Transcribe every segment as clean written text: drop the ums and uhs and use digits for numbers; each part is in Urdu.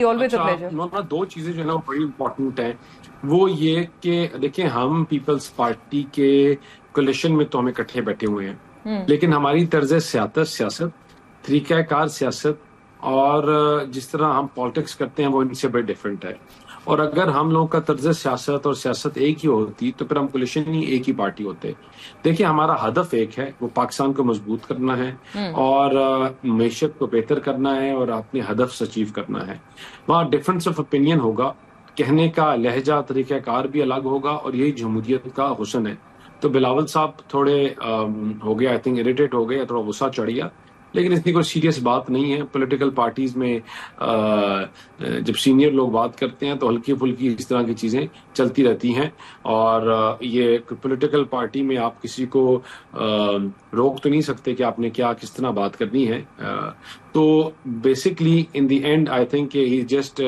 اچھا دو چیزیں جو ہے نا وہ بڑی امپورٹنٹ ہیں. وہ یہ کہ دیکھیں ہم پیپلز پارٹی کے کولیشن میں تو ہم اکٹھے بیٹھے ہوئے ہیں، لیکن ہماری طرز سیاست، طریقہ کار سیاست اور جس طرح ہم پالیٹکس کرتے ہیں وہ ان سے بڑی ڈفرینٹ ہے. اور اگر ہم لوگوں کا طرز سیاست اور سیاست ایک ہی ہوتی تو پھر ہم کولیشن ہی ایک ہی پارٹی ہوتے. دیکھیں ہمارا ہدف ایک ہے، وہ پاکستان کو مضبوط کرنا ہے اور معیشت کو بہتر کرنا ہے اور اپنے ہدف اچیو کرنا ہے. وہاں ڈفرینس آف اوپینین ہوگا، کہنے کا لہجہ طریقہ کار بھی الگ ہوگا، اور یہی جمہوریت کا حسن ہے. تو بلاول صاحب تھوڑے ہو گیا، آئی تھنک اریٹیٹ ہو گئے، تھوڑا غصہ چڑھ گیا، لیکن اتنی کوئی سیریس بات نہیں ہے. پولیٹیکل پارٹیز میں جب سینئر لوگ بات کرتے ہیں تو ہلکی پھلکی اس طرح کی چیزیں چلتی رہتی ہیں. اور یہ پولیٹیکل پارٹی میں آپ کسی کو روک تو نہیں سکتے کہ آپ نے کیا کس طرح بات کرنی ہے. تو basically in the end I think he just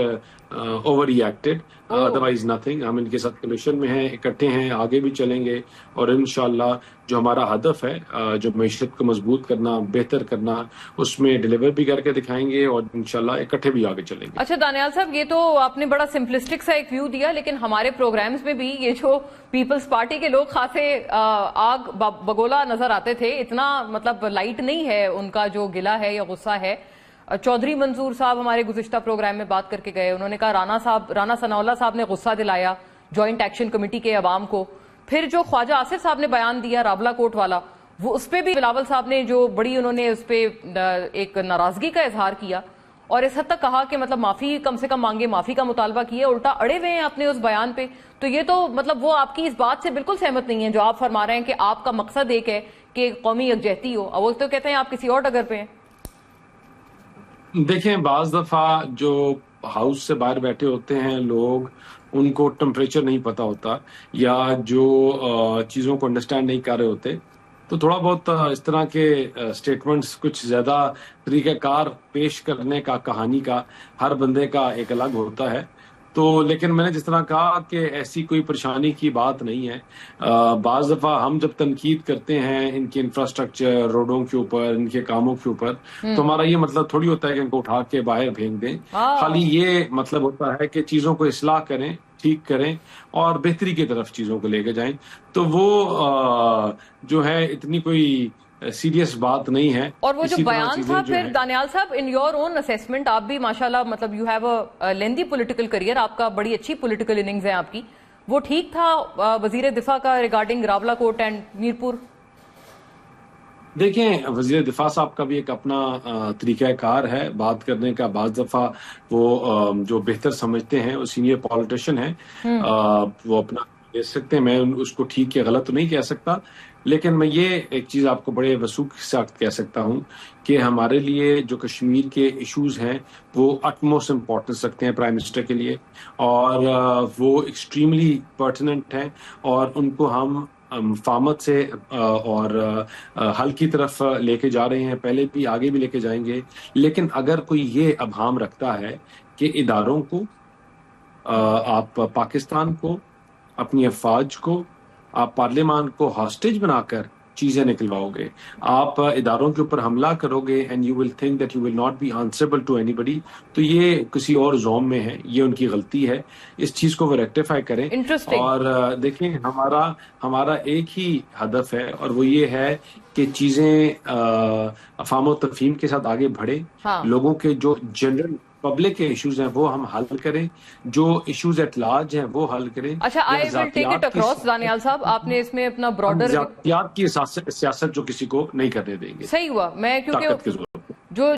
overreacted, otherwise nothing. ہم ان کے ساتھ کمیشن میں ہیں، اکٹھے ہیں، آگے بھی چلیں گے، اور انشاءاللہ جو ہمارا ہدف ہے جو معیشت کو مضبوط کرنا، بہتر کرنا، اس میں ڈیلیور بھی کر کے دکھائیں گے، اور انشاءاللہ اکٹھے بھی آگے چلیں گے. اچھا دانیال صاحب، یہ تو آپ نے بڑا سمپلسٹک سا ایک ویو دیا، لیکن ہمارے پروگرامز میں بھی یہ جو پیپلز پارٹی کے لوگ خاصے آگ بگولا نظر آتے تھے. اتنا مطلب لائٹ نہیں ہے ان کا جو گلہ ہے یا غصہ ہے. چودھری منظور صاحب ہمارے گزشتہ پروگرام میں بات کر کے گئے، انہوں نے کہا رانا ثناء اللہ صاحب نے غصہ دلایا جوائنٹ ایکشن کمیٹی کے عوام کو. پھر جو خواجہ آصف صاحب نے بیان دیا راولا کوٹ والا، وہ اس پہ بھی بلاول صاحب نے جو بڑی انہوں نے اس پہ ایک ناراضگی کا اظہار کیا، اور اس حد تک کہا کہ مطلب معافی کم سے کم مانگے، معافی کا مطالبہ کیا. الٹا اڑے ہوئے ہیں اپنے اس بیان پہ. تو یہ تو مطلب وہ آپ کی اس بات سے بالکل سہمت نہیں ہے جو آپ فرما رہے ہیں کہ آپ کا مقصد ایک ہے کہ قومی یکجہتی ہو. وہ تو کہتے ہیں آپ کسی اور ڈگر پہ ہیں. دیکھیں بعض دفعہ جو ہاؤس سے باہر بیٹھے ہوتے ہیں لوگ، ان کو ٹمپریچر نہیں پتا ہوتا، یا جو چیزوں کو انڈرسٹینڈ نہیں کر رہے ہوتے، تو تھوڑا بہت اس طرح کے سٹیٹمنٹس کچھ زیادہ طریقہ کار پیش کرنے کا، کہانی کا ہر بندے کا ایک الگ ہوتا ہے. تو لیکن میں نے جس طرح کہا کہ ایسی کوئی پریشانی کی بات نہیں ہے. بعض دفعہ ہم جب تنقید کرتے ہیں ان کے انفراسٹرکچر، روڈوں کے اوپر، ان کے کاموں کے اوپر، تو ہمارا یہ مطلب تھوڑی ہوتا ہے کہ ان کو اٹھا کے باہر پھینک دیں. خالی یہ مطلب ہوتا ہے کہ چیزوں کو اصلاح کریں، ٹھیک کریں، اور بہتری کی طرف چیزوں کو لے کے جائیں. تو وہ جو ہے اتنی کوئی سیریس بات نہیں ہے. اور وہ جو بیان تھا پھر دانیال صاحب، ان یور اون اسیسمنٹ، آپ بھی ماشاءاللہ مطلب you have a lengthy political career, آپ کا بڑی اچھی پولیٹیکل اننگز ہیں آپ کی. وہ ٹھیک تھا وزیر دفاع کا ریگارڈنگ راولا کوٹ اینڈ میرپور؟ دیکھیں وزیر دفاع صاحب کا بھی ایک اپنا طریقہ کار ہے بات کرنے کا. بعض دفعہ وہ جو بہتر سمجھتے ہیں، وہ سینئر پالیٹیشین ہیں، وہ اپنا کہہ سکتے ہیں. میں اس کو ٹھیک یا غلط تو نہیں کہہ سکتا، لیکن میں یہ ایک چیز آپ کو بڑے وثوق کے ساتھ کہہ سکتا ہوں کہ ہمارے لیے جو کشمیر کے ایشوز ہیں وہ اٹموسٹ امپورٹنس رکھتے ہیں پرائم منسٹر کے لیے، اور وہ ایکسٹریملی پرٹیننٹ ہیں، اور ان کو ہم فامت سے اور حل کی طرف لے کے جا رہے ہیں. پہلے بھی آگے بھی لے کے جائیں گے. لیکن اگر کوئی یہ ابہام رکھتا ہے کہ اداروں کو، آپ پاکستان کو، اپنی افواج کو، آپ پارلیمان کو ہاسٹیج بنا کر چیزیں نکلواؤ گے، آپ اداروں کے اوپر حملہ کرو گے، and you will think that you will not be answerable to anybody, تو یہ کسی اور زوم میں ہے، یہ ان کی غلطی ہے. اس چیز کو وہ ریکٹیفائی کریں. اور دیکھیں ہمارا ایک ہی ہدف ہے، اور وہ یہ ہے کہ چیزیں افہام و تفہیم کے ساتھ آگے بڑھیں. لوگوں کے جو جنرل پبلک کے ایشوز ہیں وہ ہم حل کریں، جو ایشوز ایٹ لارج ہیں وہ حل کریں. اچھا آئی ول ٹیک اٹ اکراس دانیال صاحب، آپ نے اس میں اپنا براڈر ذاتیات کی سیاست جو کسی کو نہیں کرنے دیں گے. صحیح ہوا. میں کیونکہ